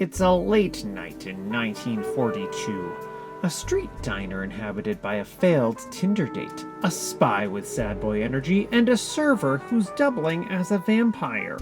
It's a late night in 1942. A street diner inhabited by a failed Tinder date, a spy with sad boy energy, and a server who's doubling as a vampire.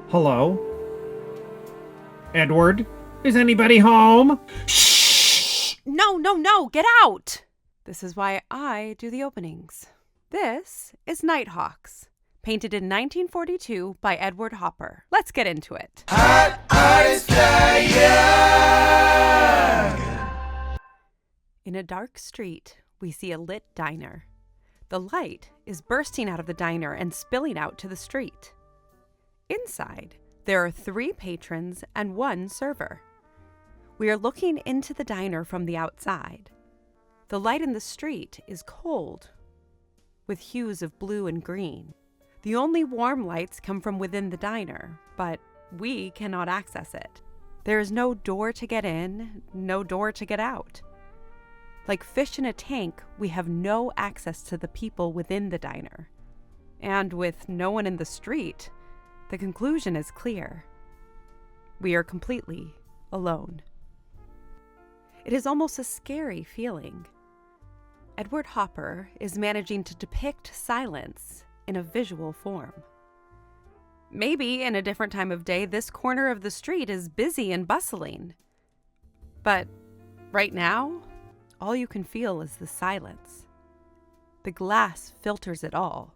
Hello? Edward? Is anybody home? Shh! No, get out! This is why I do the openings. This is Nighthawks, painted in 1942 by Edward Hopper. Let's get into it. Hot artist fire! In a dark street, we see a lit diner. The light is bursting out of the diner and spilling out to the street. Inside, there are 3 patrons and 1 server. We are looking into the diner from the outside. The light in the street is cold, with hues of blue and green. The only warm lights come from within the diner, but we cannot access it. There is no door to get in, no door to get out. Like fish in a tank, we have no access to the people within the diner. And with no one in the street, the conclusion is clear. We are completely alone. It is almost a scary feeling. Edward Hopper is managing to depict silence in a visual form. Maybe in a different time of day, this corner of the street is busy and bustling. But right now, all you can feel is the silence. The glass filters it all.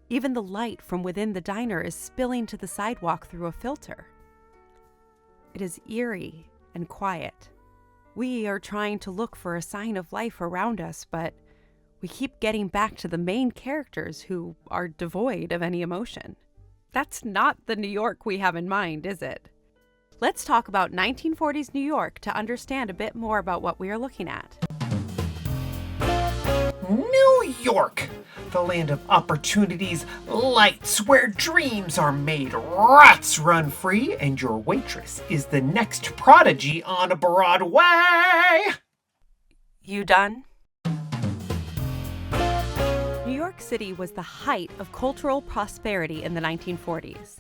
Even the light from within the diner is spilling to the sidewalk through a filter. It is eerie and quiet. We are trying to look for a sign of life around us, but we keep getting back to the main characters who are devoid of any emotion. That's not the New York we have in mind, is it? Let's talk about 1940s New York to understand a bit more about what we are looking at. New York! The land of opportunities, lights, where dreams are made, rats run free, and your waitress is the next prodigy on Broadway! You done? New York City was the height of cultural prosperity in the 1940s.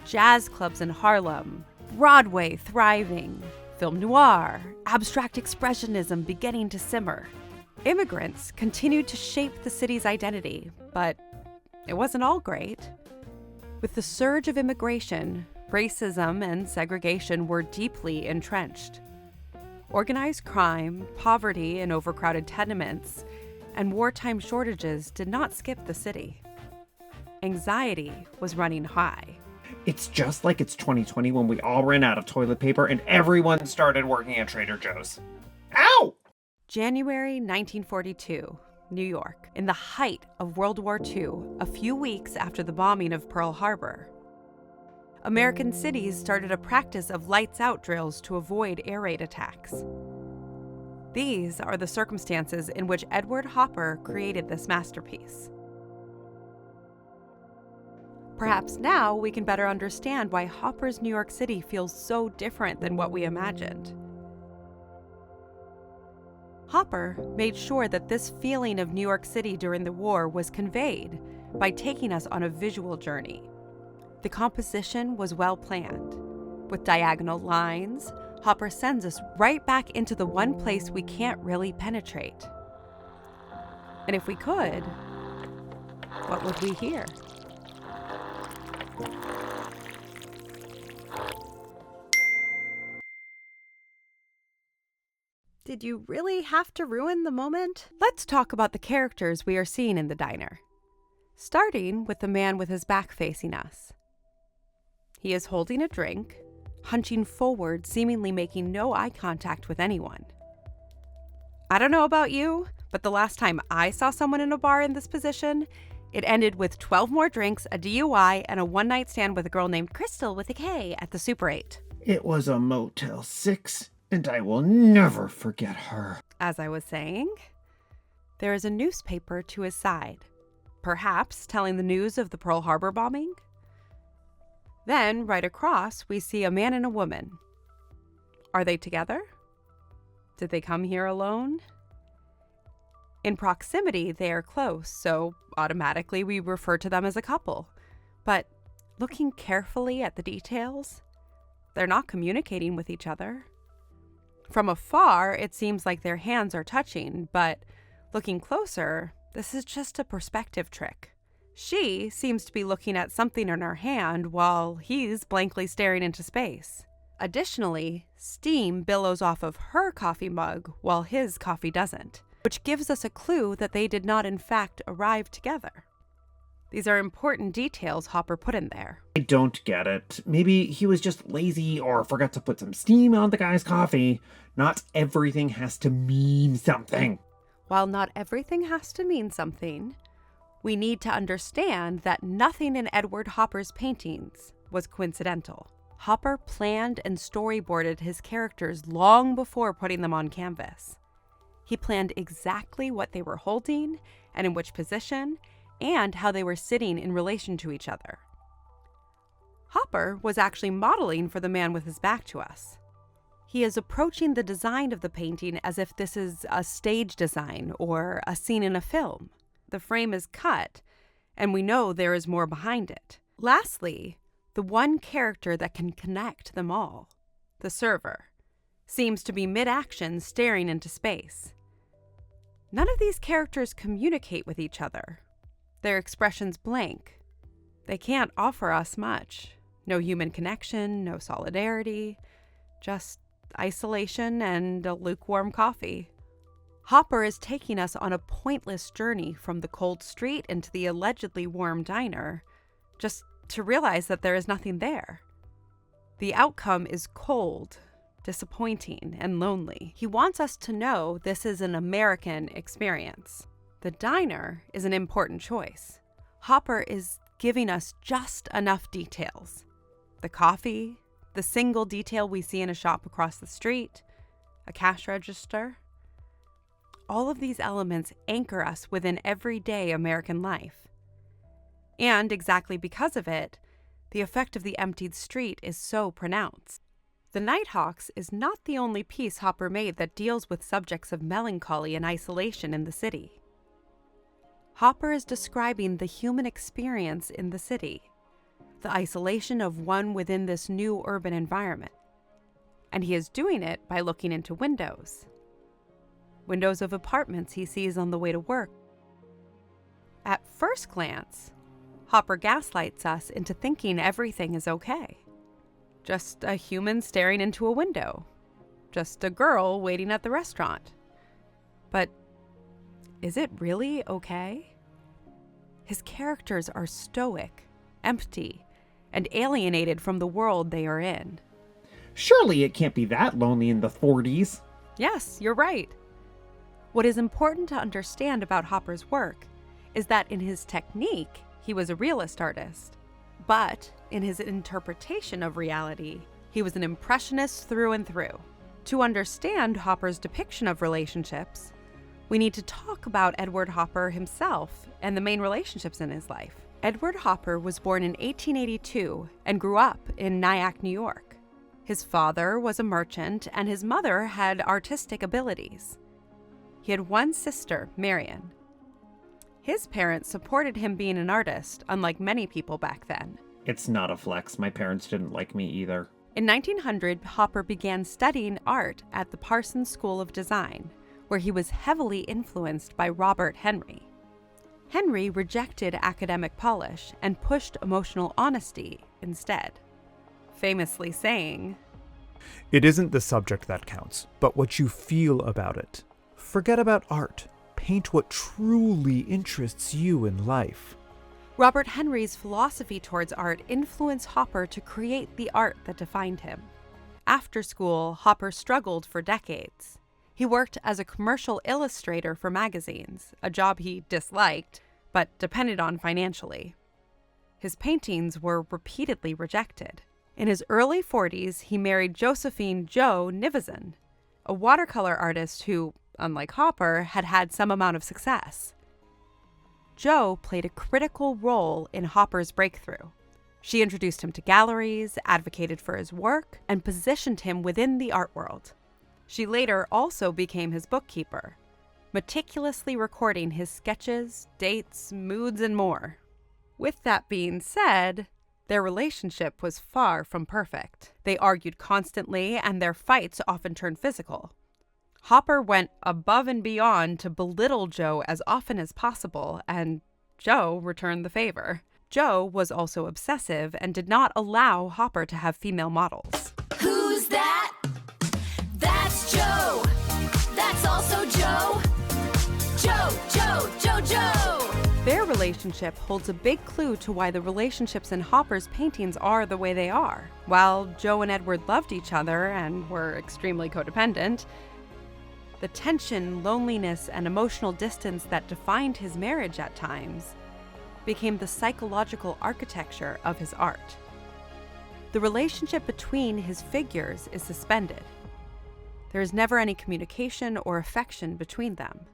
Jazz clubs in Harlem, Broadway thriving, film noir, abstract expressionism beginning to simmer. Immigrants continued to shape the city's identity, but it wasn't all great. With the surge of immigration, racism and segregation were deeply entrenched. Organized crime, poverty in overcrowded tenements, and wartime shortages did not skip the city. Anxiety was running high. It's just like it's 2020 when we all ran out of toilet paper and everyone started working at Trader Joe's. Ow! January 1942, New York, in the height of World War II, a few weeks after the bombing of Pearl Harbor. American cities started a practice of lights-out drills to avoid air raid attacks. These are the circumstances in which Edward Hopper created this masterpiece. Perhaps now we can better understand why Hopper's New York City feels so different than what we imagined. Hopper made sure that this feeling of New York City during the war was conveyed by taking us on a visual journey. The composition was well planned. With diagonal lines, Hopper sends us right back into the one place we can't really penetrate. And if we could, what would we hear? Did you really have to ruin the moment? Let's talk about the characters we are seeing in the diner. Starting with the man with his back facing us. He is holding a drink, hunching forward, seemingly making no eye contact with anyone. I don't know about you, but the last time I saw someone in a bar in this position, it ended with 12 more drinks, a DUI, and a one-night stand with a girl named Crystal with a K at the Super 8. It was a Motel 6, and I will never forget her. As I was saying, there is a newspaper to his side, perhaps telling the news of the Pearl Harbor bombing. Then, right across, we see a man and a woman. Are they together? Did they come here alone? In proximity, they are close, so automatically we refer to them as a couple. But looking carefully at the details, They're not communicating with each other. From afar, it seems like their hands are touching, but looking closer, this is just a perspective trick. She seems to be looking at something in her hand while he's blankly staring into space. Additionally, steam billows off of her coffee mug while his coffee doesn't, which gives us a clue that they did not in fact arrive together. These are important details Hopper put in there. I don't get it. Maybe he was just lazy or forgot to put some steam on the guy's coffee. Not everything has to mean something. While not everything has to mean something, we need to understand that nothing in Edward Hopper's paintings was coincidental. Hopper planned and storyboarded his characters long before putting them on canvas. He planned exactly what they were holding and in which position, and how they were sitting in relation to each other. Hopper was actually modeling for the man with his back to us. He is approaching the design of the painting as if this is a stage design or a scene in a film. The frame is cut, and we know there is more behind it. Lastly, the one character that can connect them all, the server, seems to be mid-action staring into space. None of these characters communicate with each other. Their expressions blank. They can't offer us much. No human connection, no solidarity, just isolation and a lukewarm coffee. Hopper is taking us on a pointless journey from the cold street into the allegedly warm diner, just to realize that there is nothing there. The outcome is cold, disappointing, and lonely. He wants us to know this is an American experience. The diner is an important choice. Hopper is giving us just enough details. The coffee, the single detail we see in a shop across the street, a cash register. All of these elements anchor us within everyday American life. And exactly because of it, the effect of the emptied street is so pronounced. The Nighthawks is not the only piece Hopper made that deals with subjects of melancholy and isolation in the city. Hopper is describing the human experience in the city, the isolation of one within this new urban environment. And he is doing it by looking into windows. Windows of apartments he sees on the way to work. At first glance, Hopper gaslights us into thinking everything is okay. Just a human staring into a window. Just a girl waiting at the restaurant. But is it really okay? His characters are stoic, empty, and alienated from the world they are in. Surely it can't be that lonely in the 40s. Yes, you're right. What is important to understand about Hopper's work is that in his technique, he was a realist artist. But in his interpretation of reality, he was an impressionist through and through. To understand Hopper's depiction of relationships, we need to talk about Edward Hopper himself and the main relationships in his life. Edward Hopper was born in 1882 and grew up in Nyack, New York. His father was a merchant and his mother had artistic abilities. He had one sister, Marion. His parents supported him being an artist, unlike many people back then. It's not a flex. My parents didn't like me either. In 1900, Hopper began studying art at the Parsons School of Design, where he was heavily influenced by Robert Henry. Henry rejected academic polish and pushed emotional honesty instead, famously saying, "It isn't the subject that counts, but what you feel about it. Forget about art. Paint what truly interests you in life." Robert Henry's philosophy towards art influenced Hopper to create the art that defined him. After school, Hopper struggled for decades. He worked as a commercial illustrator for magazines, a job he disliked, but depended on financially. His paintings were repeatedly rejected. In his early 40s, he married Josephine "Jo" Nivison, a watercolor artist who, unlike Hopper, had had some amount of success. Jo played a critical role in Hopper's breakthrough. She introduced him to galleries, advocated for his work, and positioned him within the art world. She later also became his bookkeeper, meticulously recording his sketches, dates, moods, and more. With that being said, Their relationship was far from perfect. They argued constantly, and their fights often turned physical. Hopper went above and beyond to belittle Joe as often as possible, and Joe returned the favor. Joe was also obsessive and did not allow Hopper to have female models. Who's that? That's Joe. That's also Joe. Joe. Their relationship holds a big clue to why the relationships in Hopper's paintings are the way they are. While Joe and Edward loved each other and were extremely codependent, the tension, loneliness, and emotional distance that defined his marriage at times became the psychological architecture of his art. The relationship between his figures is suspended. There is never any communication or affection between them.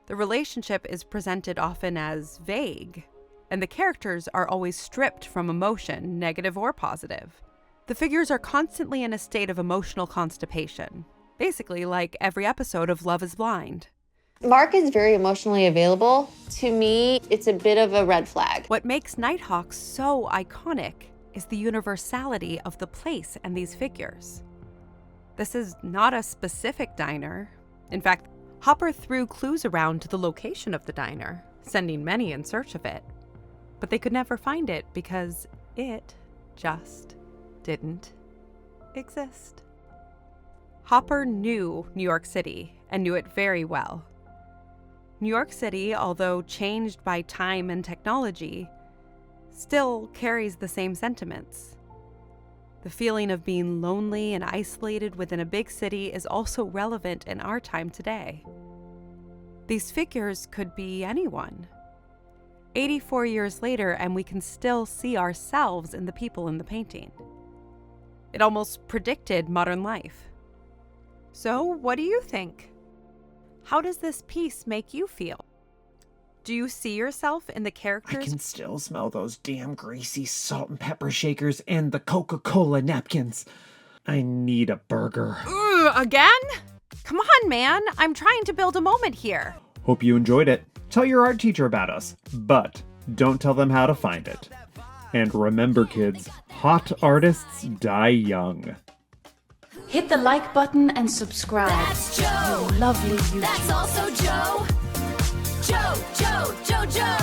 The relationship is presented often as vague, and the characters are always stripped from emotion, negative or positive. The figures are constantly in a state of emotional constipation, basically like every episode of Love is Blind. Mark is very emotionally available. To me, it's a bit of a red flag. What makes Nighthawks so iconic is the universality of the place and these figures. This is not a specific diner. In fact, Hopper threw clues around to the location of the diner, sending many in search of it. But they could never find it because it just didn't exist. Hopper knew New York City and knew it very well. New York City, although changed by time and technology, still carries the same sentiments. The feeling of being lonely and isolated within a big city is also relevant in our time today. These figures could be anyone. 84 years later, and we can still see ourselves in the people in the painting. It almost predicted modern life. So, what do you think? How does this piece make you feel? Do you see yourself in the characters? I can still smell those damn greasy salt and pepper shakers and the Coca-Cola napkins. I need a burger. Again? Come on, man. I'm trying to build a moment here. Hope you enjoyed it. Tell your art teacher about us, but don't tell them how to find it. And remember, kids, hot artists die young. Hit the like button and subscribe. That's Joe. You lovely YouTube. That's also Joe. Joe.